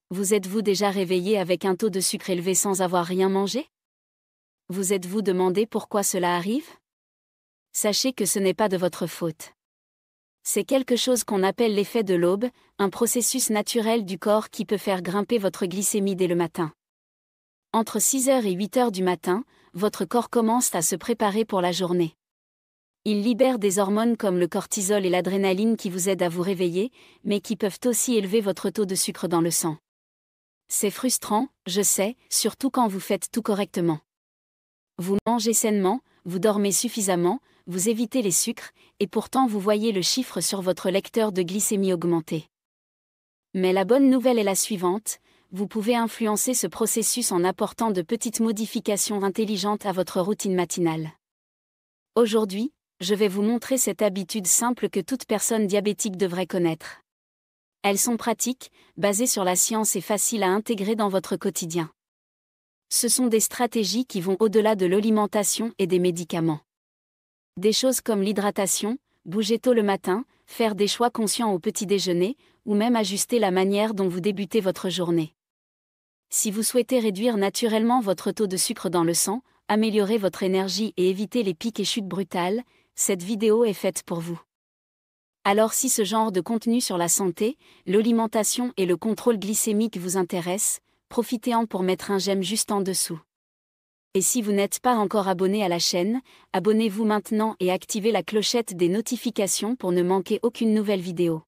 Vous êtes-vous déjà réveillé avec un taux de sucre élevé sans avoir rien mangé? Vous êtes-vous demandé pourquoi cela arrive? Sachez que ce n'est pas de votre faute. C'est quelque chose qu'on appelle l'effet de l'aube, un processus naturel du corps qui peut faire grimper votre glycémie dès le matin. Entre 6 heures et 8 heures du matin, votre corps commence à se préparer pour la journée. Il libère des hormones comme le cortisol et l'adrénaline qui vous aident à vous réveiller, mais qui peuvent aussi élever votre taux de sucre dans le sang. C'est frustrant, je sais, surtout quand vous faites tout correctement. Vous mangez sainement, vous dormez suffisamment, vous évitez les sucres, et pourtant vous voyez le chiffre sur votre lecteur de glycémie augmenter. Mais la bonne nouvelle est la suivante, vous pouvez influencer ce processus en apportant de petites modifications intelligentes à votre routine matinale. Aujourd'hui, je vais vous montrer cette habitude simple que toute personne diabétique devrait connaître. Elles sont pratiques, basées sur la science et faciles à intégrer dans votre quotidien. Ce sont des stratégies qui vont au-delà de l'alimentation et des médicaments. Des choses comme l'hydratation, bouger tôt le matin, faire des choix conscients au petit déjeuner, ou même ajuster la manière dont vous débutez votre journée. Si vous souhaitez réduire naturellement votre taux de sucre dans le sang, améliorer votre énergie et éviter les pics et chutes brutales, cette vidéo est faite pour vous. Alors si ce genre de contenu sur la santé, l'alimentation et le contrôle glycémique vous intéresse, profitez-en pour mettre un j'aime juste en dessous. Et si vous n'êtes pas encore abonné à la chaîne, abonnez-vous maintenant et activez la clochette des notifications pour ne manquer aucune nouvelle vidéo.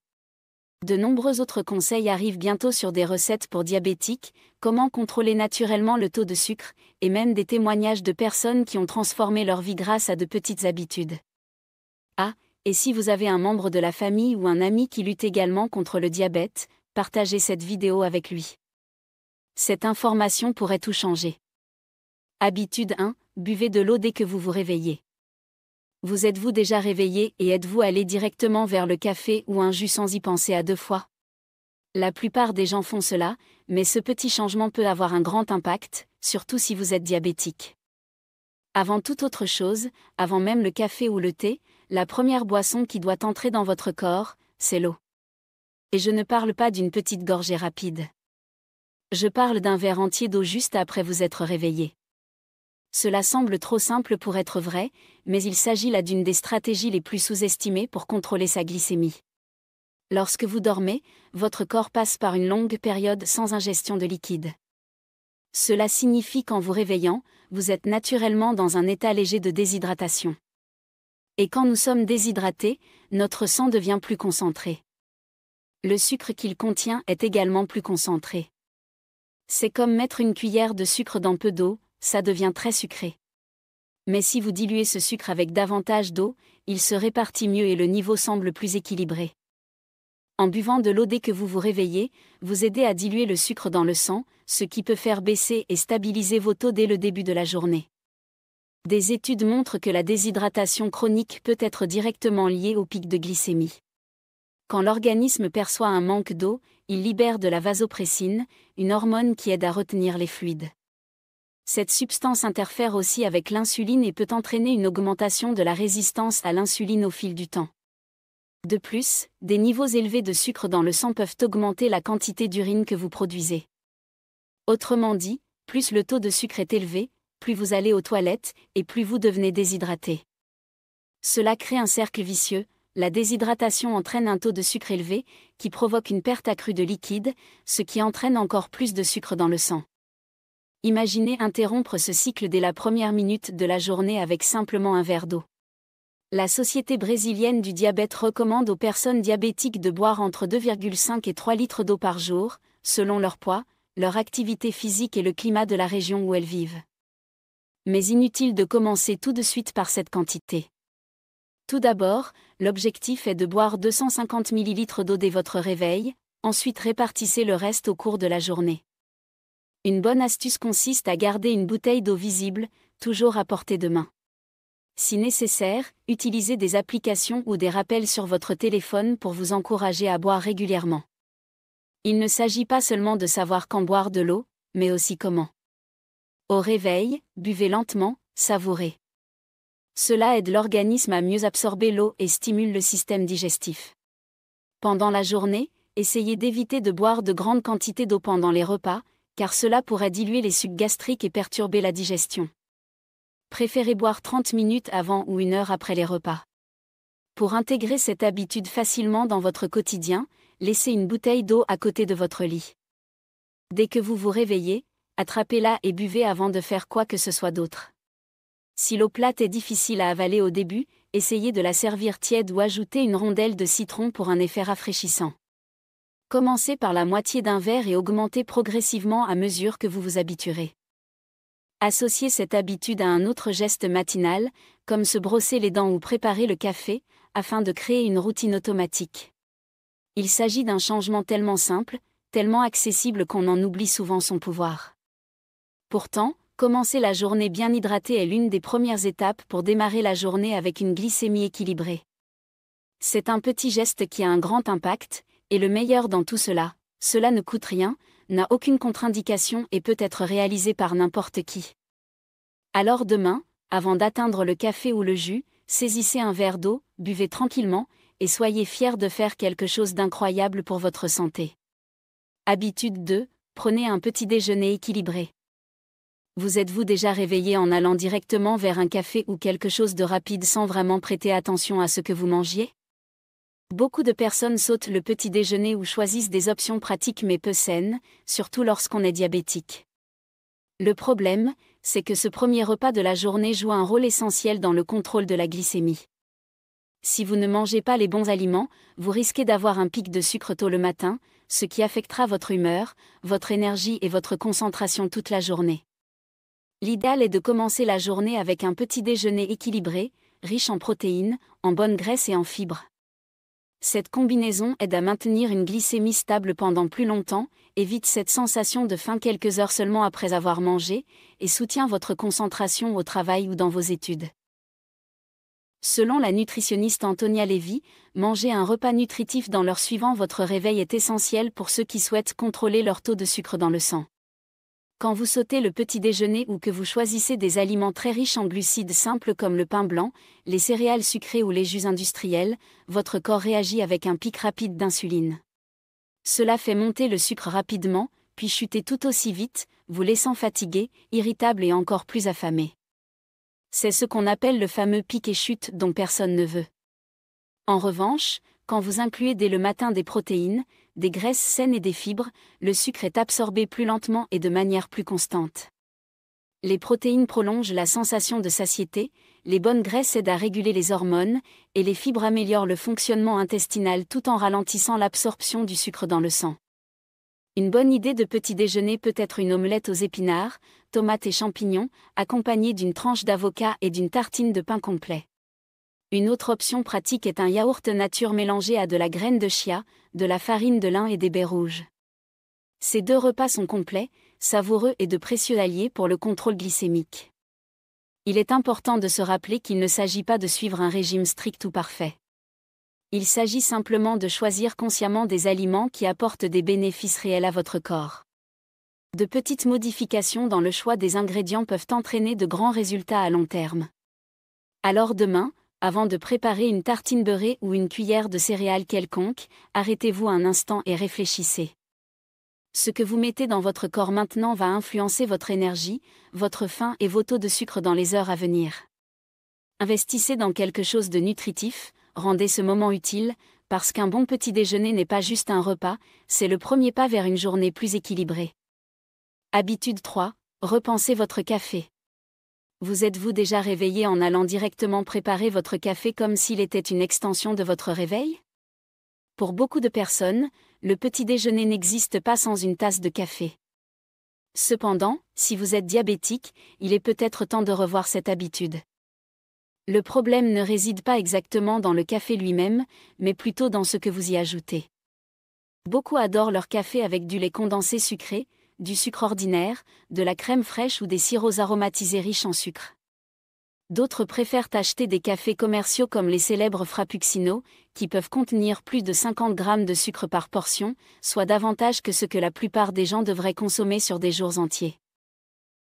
De nombreux autres conseils arrivent bientôt sur des recettes pour diabétiques, comment contrôler naturellement le taux de sucre, et même des témoignages de personnes qui ont transformé leur vie grâce à de petites habitudes. Ah, et si vous avez un membre de la famille ou un ami qui lutte également contre le diabète, partagez cette vidéo avec lui. Cette information pourrait tout changer. Habitude 1, buvez de l'eau dès que vous vous réveillez. Vous êtes-vous déjà réveillé et êtes-vous allé directement vers le café ou un jus sans y penser à deux fois? La plupart des gens font cela, mais ce petit changement peut avoir un grand impact, surtout si vous êtes diabétique. Avant toute autre chose, avant même le café ou le thé, la première boisson qui doit entrer dans votre corps, c'est l'eau. Et je ne parle pas d'une petite gorgée rapide. Je parle d'un verre entier d'eau juste après vous être réveillé. Cela semble trop simple pour être vrai, mais il s'agit là d'une des stratégies les plus sous-estimées pour contrôler sa glycémie. Lorsque vous dormez, votre corps passe par une longue période sans ingestion de liquide. Cela signifie qu'en vous réveillant, vous êtes naturellement dans un état léger de déshydratation. Et quand nous sommes déshydratés, notre sang devient plus concentré. Le sucre qu'il contient est également plus concentré. C'est comme mettre une cuillère de sucre dans peu d'eau, ça devient très sucré. Mais si vous diluez ce sucre avec davantage d'eau, il se répartit mieux et le niveau semble plus équilibré. En buvant de l'eau dès que vous vous réveillez, vous aidez à diluer le sucre dans le sang, ce qui peut faire baisser et stabiliser vos taux dès le début de la journée. Des études montrent que la déshydratation chronique peut être directement liée au pic de glycémie. Quand l'organisme perçoit un manque d'eau, il libère de la vasopressine, une hormone qui aide à retenir les fluides. Cette substance interfère aussi avec l'insuline et peut entraîner une augmentation de la résistance à l'insuline au fil du temps. De plus, des niveaux élevés de sucre dans le sang peuvent augmenter la quantité d'urine que vous produisez. Autrement dit, plus le taux de sucre est élevé, plus vous allez aux toilettes, et plus vous devenez déshydraté. Cela crée un cercle vicieux, la déshydratation entraîne un taux de sucre élevé, qui provoque une perte accrue de liquide, ce qui entraîne encore plus de sucre dans le sang. Imaginez interrompre ce cycle dès la première minute de la journée avec simplement un verre d'eau. La Société brésilienne du diabète recommande aux personnes diabétiques de boire entre 2,5 et 3 litres d'eau par jour, selon leur poids, leur activité physique et le climat de la région où elles vivent. Mais inutile de commencer tout de suite par cette quantité. Tout d'abord, l'objectif est de boire 250 ml d'eau dès votre réveil, ensuite répartissez le reste au cours de la journée. Une bonne astuce consiste à garder une bouteille d'eau visible, toujours à portée de main. Si nécessaire, utilisez des applications ou des rappels sur votre téléphone pour vous encourager à boire régulièrement. Il ne s'agit pas seulement de savoir quand boire de l'eau, mais aussi comment. Au réveil, buvez lentement, savourez. Cela aide l'organisme à mieux absorber l'eau et stimule le système digestif. Pendant la journée, Essayez d'éviter de boire de grandes quantités d'eau pendant les repas, car cela pourrait diluer les sucs gastriques et perturber la digestion. Préférez boire 30 minutes avant ou 1 heure après les repas. Pour intégrer cette habitude facilement dans votre quotidien, laissez une bouteille d'eau à côté de votre lit. Dès que vous vous réveillez, attrapez-la et buvez avant de faire quoi que ce soit d'autre. Si l'eau plate est difficile à avaler au début, essayez de la servir tiède ou ajoutez une rondelle de citron pour un effet rafraîchissant. Commencez par la moitié d'un verre et augmentez progressivement à mesure que vous vous habituerez. Associez cette habitude à un autre geste matinal, comme se brosser les dents ou préparer le café, afin de créer une routine automatique. Il s'agit d'un changement tellement simple, tellement accessible qu'on en oublie souvent son pouvoir. Pourtant, commencer la journée bien hydratée est l'une des premières étapes pour démarrer la journée avec une glycémie équilibrée. C'est un petit geste qui a un grand impact, et le meilleur dans tout cela, cela ne coûte rien, n'a aucune contre-indication et peut être réalisé par n'importe qui. Alors demain, avant d'atteindre le café ou le jus, saisissez un verre d'eau, buvez tranquillement, et soyez fiers de faire quelque chose d'incroyable pour votre santé. Habitude 2, prenez un petit déjeuner équilibré. Vous êtes-vous déjà réveillé en allant directement vers un café ou quelque chose de rapide sans vraiment prêter attention à ce que vous mangiez ? Beaucoup de personnes sautent le petit déjeuner ou choisissent des options pratiques mais peu saines, surtout lorsqu'on est diabétique. Le problème, c'est que ce premier repas de la journée joue un rôle essentiel dans le contrôle de la glycémie. Si vous ne mangez pas les bons aliments, vous risquez d'avoir un pic de sucre tôt le matin, ce qui affectera votre humeur, votre énergie et votre concentration toute la journée. L'idéal est de commencer la journée avec un petit déjeuner équilibré, riche en protéines, en bonnes graisses et en fibres. Cette combinaison aide à maintenir une glycémie stable pendant plus longtemps, évite cette sensation de faim quelques heures seulement après avoir mangé, et soutient votre concentration au travail ou dans vos études. Selon la nutritionniste Antonia Levy, manger un repas nutritif dans l'heure suivant votre réveil est essentiel pour ceux qui souhaitent contrôler leur taux de sucre dans le sang. Quand vous sautez le petit déjeuner ou que vous choisissez des aliments très riches en glucides simples comme le pain blanc, les céréales sucrées ou les jus industriels, votre corps réagit avec un pic rapide d'insuline. Cela fait monter le sucre rapidement, puis chuter tout aussi vite, vous laissant fatigué, irritable et encore plus affamé. C'est ce qu'on appelle le fameux pic et chute dont personne ne veut. En revanche, quand vous incluez dès le matin des protéines, des graisses saines et des fibres, le sucre est absorbé plus lentement et de manière plus constante. Les protéines prolongent la sensation de satiété, les bonnes graisses aident à réguler les hormones, et les fibres améliorent le fonctionnement intestinal tout en ralentissant l'absorption du sucre dans le sang. Une bonne idée de petit déjeuner peut être une omelette aux épinards, tomates et champignons, accompagnée d'une tranche d'avocat et d'une tartine de pain complet. Une autre option pratique est un yaourt nature mélangé à de la graine de chia, de la farine de lin et des baies rouges. Ces 2 repas sont complets, savoureux et de précieux alliés pour le contrôle glycémique. Il est important de se rappeler qu'il ne s'agit pas de suivre un régime strict ou parfait. Il s'agit simplement de choisir consciemment des aliments qui apportent des bénéfices réels à votre corps. De petites modifications dans le choix des ingrédients peuvent entraîner de grands résultats à long terme. Alors demain, avant de préparer une tartine beurrée ou une cuillère de céréales quelconque, arrêtez-vous un instant et réfléchissez. Ce que vous mettez dans votre corps maintenant va influencer votre énergie, votre faim et vos taux de sucre dans les heures à venir. Investissez dans quelque chose de nutritif, rendez ce moment utile, parce qu'un bon petit déjeuner n'est pas juste un repas, c'est le premier pas vers une journée plus équilibrée. Habitude 3, repensez votre café. Vous êtes-vous déjà réveillé en allant directement préparer votre café comme s'il était une extension de votre réveil ? Pour beaucoup de personnes, le petit déjeuner n'existe pas sans une tasse de café. Cependant, si vous êtes diabétique, il est peut-être temps de revoir cette habitude. Le problème ne réside pas exactement dans le café lui-même, mais plutôt dans ce que vous y ajoutez. Beaucoup adorent leur café avec du lait condensé sucré, du sucre ordinaire, de la crème fraîche ou des sirops aromatisés riches en sucre. D'autres préfèrent acheter des cafés commerciaux comme les célèbres Frappuccino, qui peuvent contenir plus de 50 grammes de sucre par portion, soit davantage que ce que la plupart des gens devraient consommer sur des jours entiers.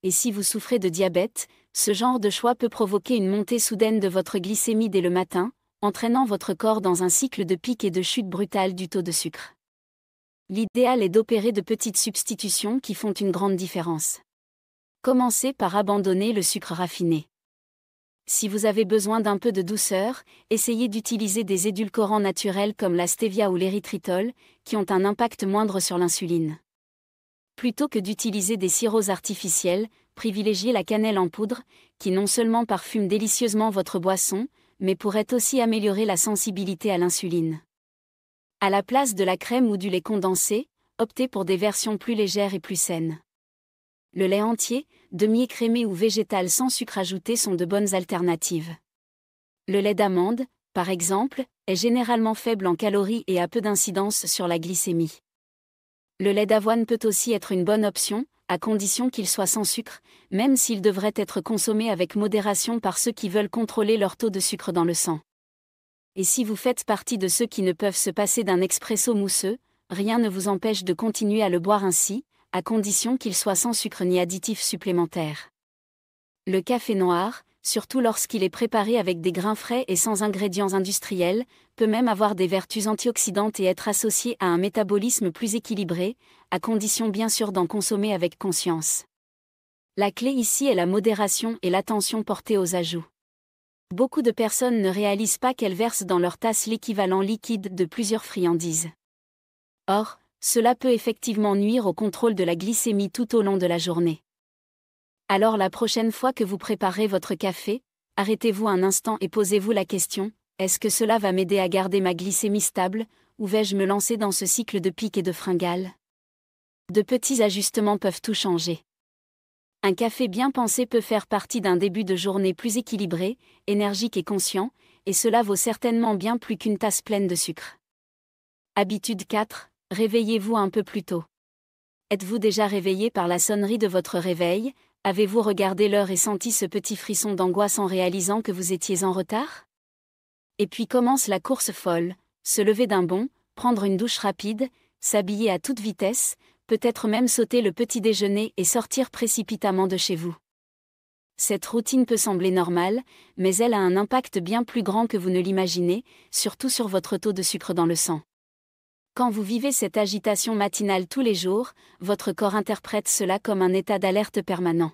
Et si vous souffrez de diabète, ce genre de choix peut provoquer une montée soudaine de votre glycémie dès le matin, entraînant votre corps dans un cycle de pic et de chute brutale du taux de sucre. L'idéal est d'opérer de petites substitutions qui font une grande différence. Commencez par abandonner le sucre raffiné. Si vous avez besoin d'un peu de douceur, essayez d'utiliser des édulcorants naturels comme la stevia ou l'érythritol, qui ont un impact moindre sur l'insuline. Plutôt que d'utiliser des sirops artificiels, privilégiez la cannelle en poudre, qui non seulement parfume délicieusement votre boisson, mais pourrait aussi améliorer la sensibilité à l'insuline. À la place de la crème ou du lait condensé, optez pour des versions plus légères et plus saines. Le lait entier, demi-écrémé ou végétal sans sucre ajouté sont de bonnes alternatives. Le lait d'amande, par exemple, est généralement faible en calories et a peu d'incidence sur la glycémie. Le lait d'avoine peut aussi être une bonne option, à condition qu'il soit sans sucre, même s'il devrait être consommé avec modération par ceux qui veulent contrôler leur taux de sucre dans le sang. Et si vous faites partie de ceux qui ne peuvent se passer d'un expresso mousseux, rien ne vous empêche de continuer à le boire ainsi, à condition qu'il soit sans sucre ni additifs supplémentaires. Le café noir, surtout lorsqu'il est préparé avec des grains frais et sans ingrédients industriels, peut même avoir des vertus antioxydantes et être associé à un métabolisme plus équilibré, à condition bien sûr d'en consommer avec conscience. La clé ici est la modération et l'attention portée aux ajouts. Beaucoup de personnes ne réalisent pas qu'elles versent dans leur tasse l'équivalent liquide de plusieurs friandises. Or, cela peut effectivement nuire au contrôle de la glycémie tout au long de la journée. Alors la prochaine fois que vous préparez votre café, arrêtez-vous un instant et posez-vous la question, est-ce que cela va m'aider à garder ma glycémie stable, ou vais-je me lancer dans ce cycle de pics et de fringales? De petits ajustements peuvent tout changer. Un café bien pensé peut faire partie d'un début de journée plus équilibré, énergique et conscient, et cela vaut certainement bien plus qu'une tasse pleine de sucre. Habitude 4, réveillez-vous un peu plus tôt. Êtes-vous déjà réveillé par la sonnerie de votre réveil? Avez-vous regardé l'heure et senti ce petit frisson d'angoisse en réalisant que vous étiez en retard? Et puis commence la course folle, se lever d'un bond, prendre une douche rapide, s'habiller à toute vitesse, peut-être même sauter le petit déjeuner et sortir précipitamment de chez vous. Cette routine peut sembler normale, mais elle a un impact bien plus grand que vous ne l'imaginez, surtout sur votre taux de sucre dans le sang. Quand vous vivez cette agitation matinale tous les jours, votre corps interprète cela comme un état d'alerte permanent.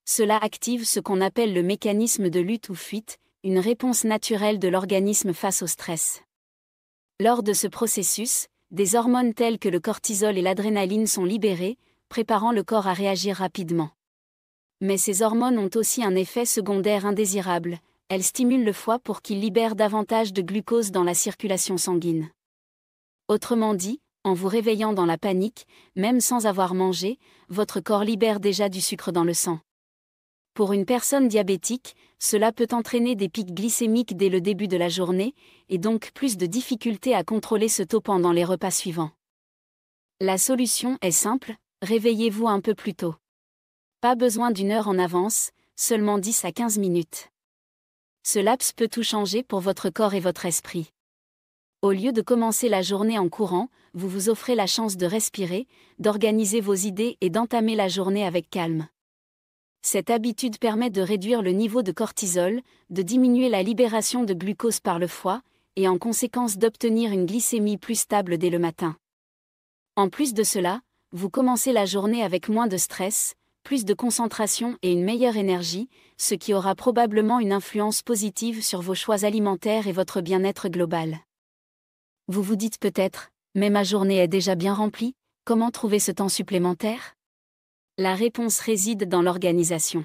Cela active ce qu'on appelle le mécanisme de lutte ou fuite, une réponse naturelle de l'organisme face au stress. Lors de ce processus, des hormones telles que le cortisol et l'adrénaline sont libérées, préparant le corps à réagir rapidement. Mais ces hormones ont aussi un effet secondaire indésirable, elles stimulent le foie pour qu'il libère davantage de glucose dans la circulation sanguine. Autrement dit, en vous réveillant dans la panique, même sans avoir mangé, votre corps libère déjà du sucre dans le sang. Pour une personne diabétique, cela peut entraîner des pics glycémiques dès le début de la journée, et donc plus de difficultés à contrôler ce taux pendant les repas suivants. La solution est simple, réveillez-vous un peu plus tôt. Pas besoin d'une heure en avance, seulement 10 à 15 minutes. Ce laps peut tout changer pour votre corps et votre esprit. Au lieu de commencer la journée en courant, vous vous offrez la chance de respirer, d'organiser vos idées et d'entamer la journée avec calme. Cette habitude permet de réduire le niveau de cortisol, de diminuer la libération de glucose par le foie, et en conséquence d'obtenir une glycémie plus stable dès le matin. En plus de cela, vous commencez la journée avec moins de stress, plus de concentration et une meilleure énergie, ce qui aura probablement une influence positive sur vos choix alimentaires et votre bien-être global. Vous vous dites peut-être, mais ma journée est déjà bien remplie, comment trouver ce temps supplémentaire? La réponse réside dans l'organisation.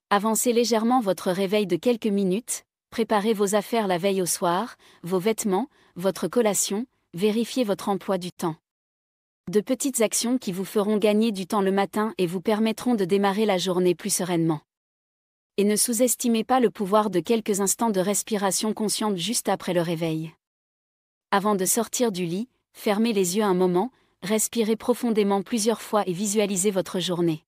Avancez légèrement votre réveil de quelques minutes, préparez vos affaires la veille au soir, vos vêtements, votre collation, vérifiez votre emploi du temps. De petites actions qui vous feront gagner du temps le matin et vous permettront de démarrer la journée plus sereinement. Et ne sous-estimez pas le pouvoir de quelques instants de respiration consciente juste après le réveil. Avant de sortir du lit, fermez les yeux un moment, respirez profondément plusieurs fois et visualisez votre journée.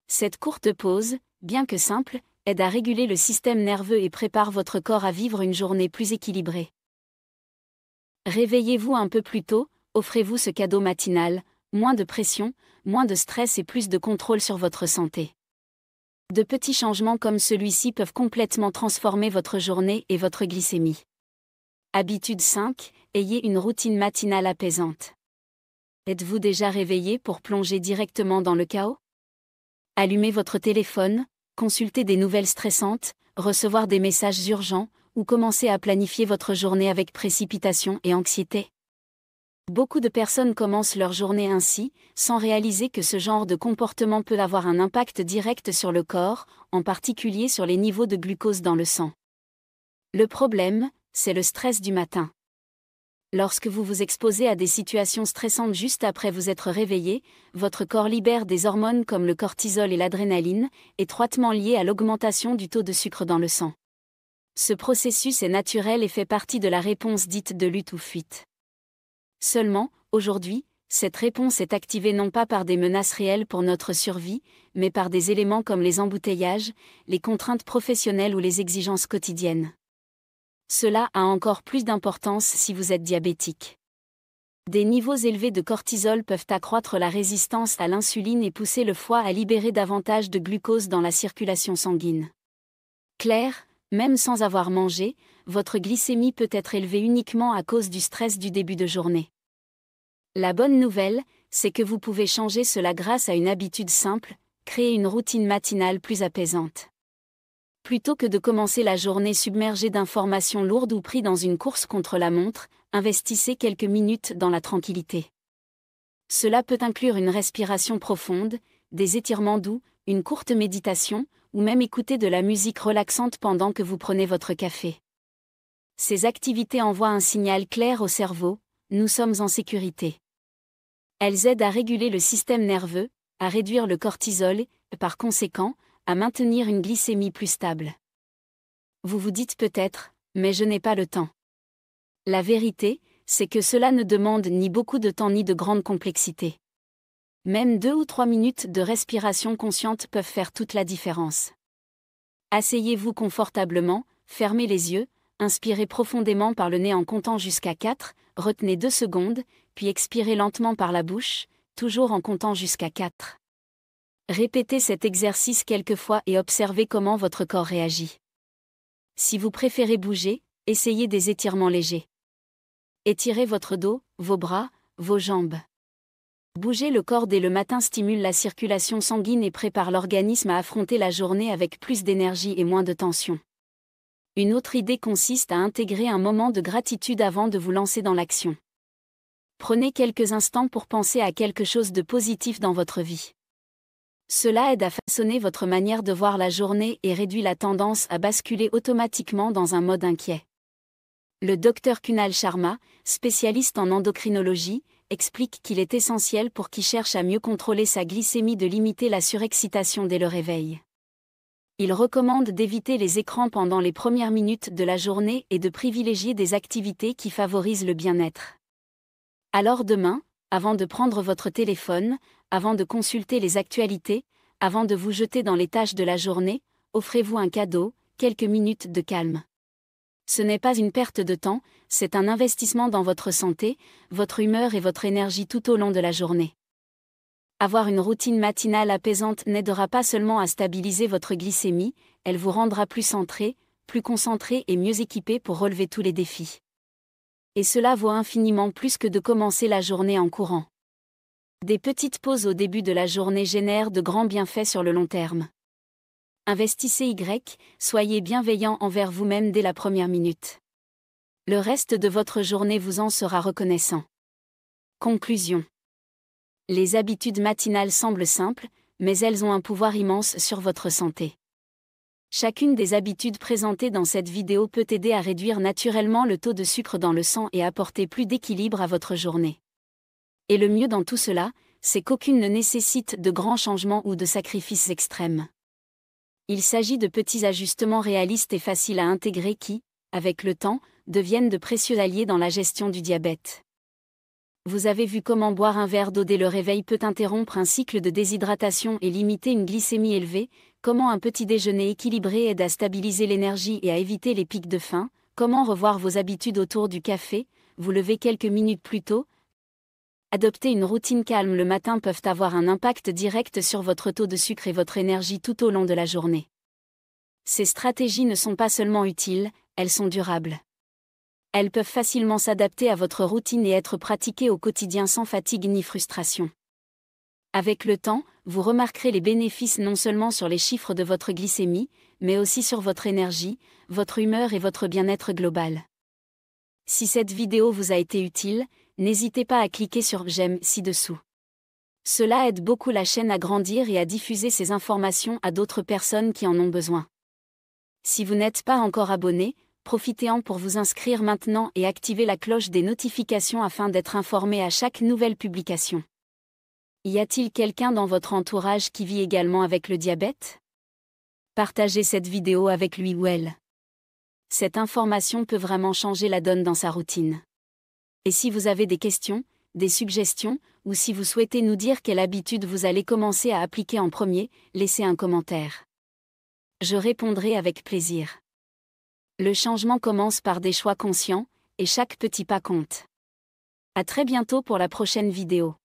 Cette courte pause, bien que simple, aide à réguler le système nerveux et prépare votre corps à vivre une journée plus équilibrée. Réveillez-vous un peu plus tôt, offrez-vous ce cadeau matinal, moins de pression, moins de stress et plus de contrôle sur votre santé. De petits changements comme celui-ci peuvent complètement transformer votre journée et votre glycémie. Habitude 5, ayez une routine matinale apaisante. Êtes-vous déjà réveillé pour plonger directement dans le chaos? Allumez votre téléphone, consulter des nouvelles stressantes, recevoir des messages urgents, ou commencer à planifier votre journée avec précipitation et anxiété. Beaucoup de personnes commencent leur journée ainsi, sans réaliser que ce genre de comportement peut avoir un impact direct sur le corps, en particulier sur les niveaux de glucose dans le sang. Le problème, c'est le stress du matin. Lorsque vous vous exposez à des situations stressantes juste après vous être réveillé, votre corps libère des hormones comme le cortisol et l'adrénaline, étroitement liées à l'augmentation du taux de sucre dans le sang. Ce processus est naturel et fait partie de la réponse dite de lutte ou fuite. Seulement, aujourd'hui, cette réponse est activée non pas par des menaces réelles pour notre survie, mais par des éléments comme les embouteillages, les contraintes professionnelles ou les exigences quotidiennes. Cela a encore plus d'importance si vous êtes diabétique. Des niveaux élevés de cortisol peuvent accroître la résistance à l'insuline et pousser le foie à libérer davantage de glucose dans la circulation sanguine. Clair, même sans avoir mangé, votre glycémie peut être élevée uniquement à cause du stress du début de journée. La bonne nouvelle, c'est que vous pouvez changer cela grâce à une habitude simple, créer une routine matinale plus apaisante. Plutôt que de commencer la journée submergée d'informations lourdes ou pris dans une course contre la montre, investissez quelques minutes dans la tranquillité. Cela peut inclure une respiration profonde, des étirements doux, une courte méditation, ou même écouter de la musique relaxante pendant que vous prenez votre café. Ces activités envoient un signal clair au cerveau, nous sommes en sécurité. Elles aident à réguler le système nerveux, à réduire le cortisol et, par conséquent, à maintenir une glycémie plus stable. Vous vous dites peut-être, mais je n'ai pas le temps. La vérité, c'est que cela ne demande ni beaucoup de temps ni de grande complexité. Même 2 ou 3 minutes de respiration consciente peuvent faire toute la différence. Asseyez-vous confortablement, fermez les yeux, inspirez profondément par le nez en comptant jusqu'à 4, retenez 2 secondes, puis expirez lentement par la bouche, toujours en comptant jusqu'à 4. Répétez cet exercice quelques fois et observez comment votre corps réagit. Si vous préférez bouger, essayez des étirements légers. Étirez votre dos, vos bras, vos jambes. Bouger le corps dès le matin stimule la circulation sanguine et prépare l'organisme à affronter la journée avec plus d'énergie et moins de tension. Une autre idée consiste à intégrer un moment de gratitude avant de vous lancer dans l'action. Prenez quelques instants pour penser à quelque chose de positif dans votre vie. Cela aide à façonner votre manière de voir la journée et réduit la tendance à basculer automatiquement dans un mode inquiet. Le Dr Kunal Sharma, spécialiste en endocrinologie, explique qu'il est essentiel pour qui cherche à mieux contrôler sa glycémie de limiter la surexcitation dès le réveil. Il recommande d'éviter les écrans pendant les premières minutes de la journée et de privilégier des activités qui favorisent le bien-être. Alors demain, avant de prendre votre téléphone, avant de consulter les actualités, avant de vous jeter dans les tâches de la journée, offrez-vous un cadeau, quelques minutes de calme. Ce n'est pas une perte de temps, c'est un investissement dans votre santé, votre humeur et votre énergie tout au long de la journée. Avoir une routine matinale apaisante n'aidera pas seulement à stabiliser votre glycémie, elle vous rendra plus centré, plus concentré et mieux équipé pour relever tous les défis. Et cela vaut infiniment plus que de commencer la journée en courant. Des petites pauses au début de la journée génèrent de grands bienfaits sur le long terme. Investissez soyez bienveillant envers vous-même dès la première minute. Le reste de votre journée vous en sera reconnaissant. Conclusion. Les habitudes matinales semblent simples, mais elles ont un pouvoir immense sur votre santé. Chacune des habitudes présentées dans cette vidéo peut aider à réduire naturellement le taux de sucre dans le sang et apporter plus d'équilibre à votre journée. Et le mieux dans tout cela, c'est qu'aucune ne nécessite de grands changements ou de sacrifices extrêmes. Il s'agit de petits ajustements réalistes et faciles à intégrer qui, avec le temps, deviennent de précieux alliés dans la gestion du diabète. Vous avez vu comment boire un verre d'eau dès le réveil peut interrompre un cycle de déshydratation et limiter une glycémie élevée, comment un petit déjeuner équilibré aide à stabiliser l'énergie et à éviter les pics de faim, comment revoir vos habitudes autour du café, vous lever quelques minutes plus tôt. Adopter une routine calme le matin peuvent avoir un impact direct sur votre taux de sucre et votre énergie tout au long de la journée. Ces stratégies ne sont pas seulement utiles, elles sont durables. Elles peuvent facilement s'adapter à votre routine et être pratiquées au quotidien sans fatigue ni frustration. Avec le temps, vous remarquerez les bénéfices non seulement sur les chiffres de votre glycémie, mais aussi sur votre énergie, votre humeur et votre bien-être global. Si cette vidéo vous a été utile, n'hésitez pas à cliquer sur j'aime ci-dessous. Cela aide beaucoup la chaîne à grandir et à diffuser ces informations à d'autres personnes qui en ont besoin. Si vous n'êtes pas encore abonné, profitez-en pour vous inscrire maintenant et activer la cloche des notifications afin d'être informé à chaque nouvelle publication. Y a-t-il quelqu'un dans votre entourage qui vit également avec le diabète? Partagez cette vidéo avec lui ou elle. Cette information peut vraiment changer la donne dans sa routine. Et si vous avez des questions, des suggestions, ou si vous souhaitez nous dire quelle habitude vous allez commencer à appliquer en premier, laissez un commentaire. Je répondrai avec plaisir. Le changement commence par des choix conscients, et chaque petit pas compte. À très bientôt pour la prochaine vidéo.